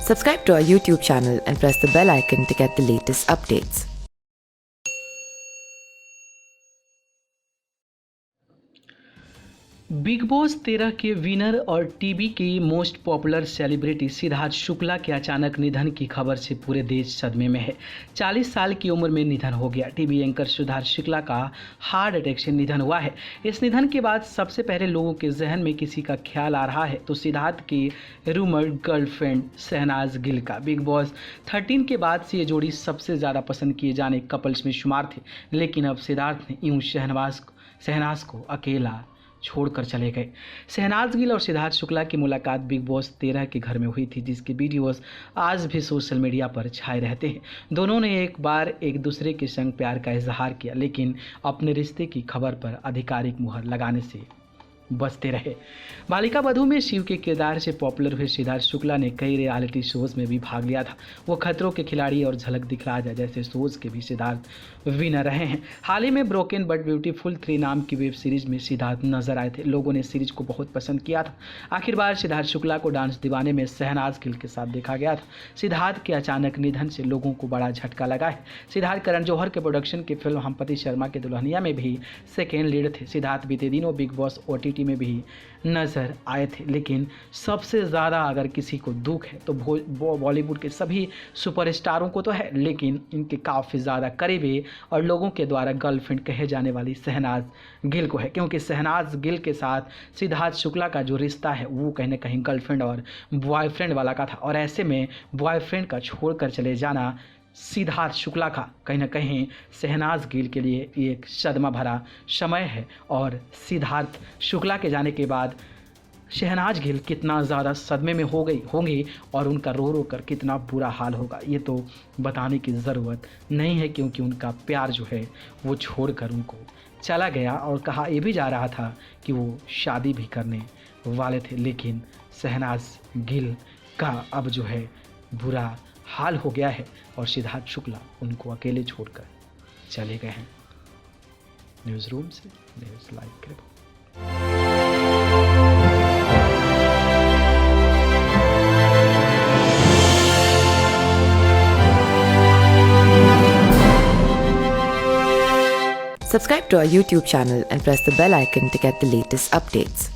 Subscribe to our YouTube channel and press the bell icon to get the latest updates. Big boss 13 के winner और TV के most popular celebrity Siddharth Shukla के अचानक निधन की खबर से पूरे देश सदमे में है। 40 साल की उम्र में निधन हो गया। टीवी एंकर सिद्धार्थ शुक्ला का हार्ट अटैक से निधन हुआ है। इस निधन के बाद सबसे पहले लोगों के जहन में किसी का ख्याल आ रहा है तो सिद्धार्थ की रूमर्ड गर्लफ्रेंड शहनाज गिल का। बिग बॉस 13 के बाद से ये जोड़ी सबसे ज़्यादा पसंद किए जाने कपल्स में शुमार थे, लेकिन अब सिद्धार्थ ने यूं शहनाज को अकेला छोड़कर चले गए। शहनाज गिल और सिद्धार्थ शुक्ला की मुलाकात बिग बॉस 13 के घर में हुई थी, जिसके वीडियोस आज भी सोशल मीडिया पर छाए रहते हैं। दोनों ने एक बार एक दूसरे के संग प्यार का इजहार किया, लेकिन अपने रिश्ते की खबर पर आधिकारिक मुहर लगाने से बचते रहे। बालिका वधू में शिव के किरदार से पॉपुलर हुए सिद्धार्थ शुक्ला ने कई रियलिटी शोज में भी भाग लिया था। वो खतरों के खिलाड़ी और झलक दिखला जा जैसे शोज के भी सिद्धार्थ विनर रहे हैं। हाल ही में ब्रोकन बट ब्यूटीफुल 3 नाम की वेब सीरीज में सिद्धार्थ नजर आए थे। लोगों ने सीरीज को बहुत पसंद किया था। आखिरकार सिद्धार्थ शुक्ला को डांस दीवाने में शहनाज गिल के साथ देखा गया था। सिद्धार्थ के अचानक निधन से लोगों को बड़ा झटका लगा है। सिद्धार्थ करण जौहर के प्रोडक्शन की फिल्म हम पति शर्मा के दुल्हनिया में भी सेकेंड लीड थे। सिद्धार्थ बीते दिनों बिग बॉस OTT में भी नजर आए थे, लेकिन सबसे ज़्यादा अगर किसी को दुख है तो बॉलीवुड के सभी सुपरस्टारों को तो है, लेकिन इनके काफ़ी ज़्यादा करीबी और लोगों के द्वारा गर्लफ्रेंड कहे जाने वाली शहनाज गिल को है, क्योंकि शहनाज गिल के साथ सिद्धार्थ शुक्ला का जो रिश्ता है वो कहीं ना कहीं गर्लफ्रेंड और बॉयफ्रेंड वाला का था, और ऐसे में बॉयफ्रेंड का छोड़कर चले जाना सिद्धार्थ शुक्ला का कहीं ना कहीं शहनाज गिल के लिए एक सदमा भरा समय है। और सिद्धार्थ शुक्ला के जाने के बाद शहनाज गिल कितना ज़्यादा सदमे में होंगी और उनका रो रो कर कितना बुरा हाल होगा, ये तो बताने की ज़रूरत नहीं है, क्योंकि उनका प्यार जो है वो छोड़कर उनको चला गया। और कहा यह भी जा रहा था कि वो शादी भी करने वाले थे, लेकिन शहनाज गिल का अब जो है बुरा हाल हो गया है और सिद्धार्थ शुक्ला उनको अकेले छोड़कर चले गए हैं। न्यूज़ रूम से न्यूज़ लाइव के report. Subscribe to our YouTube channel and press the bell icon to get the latest updates.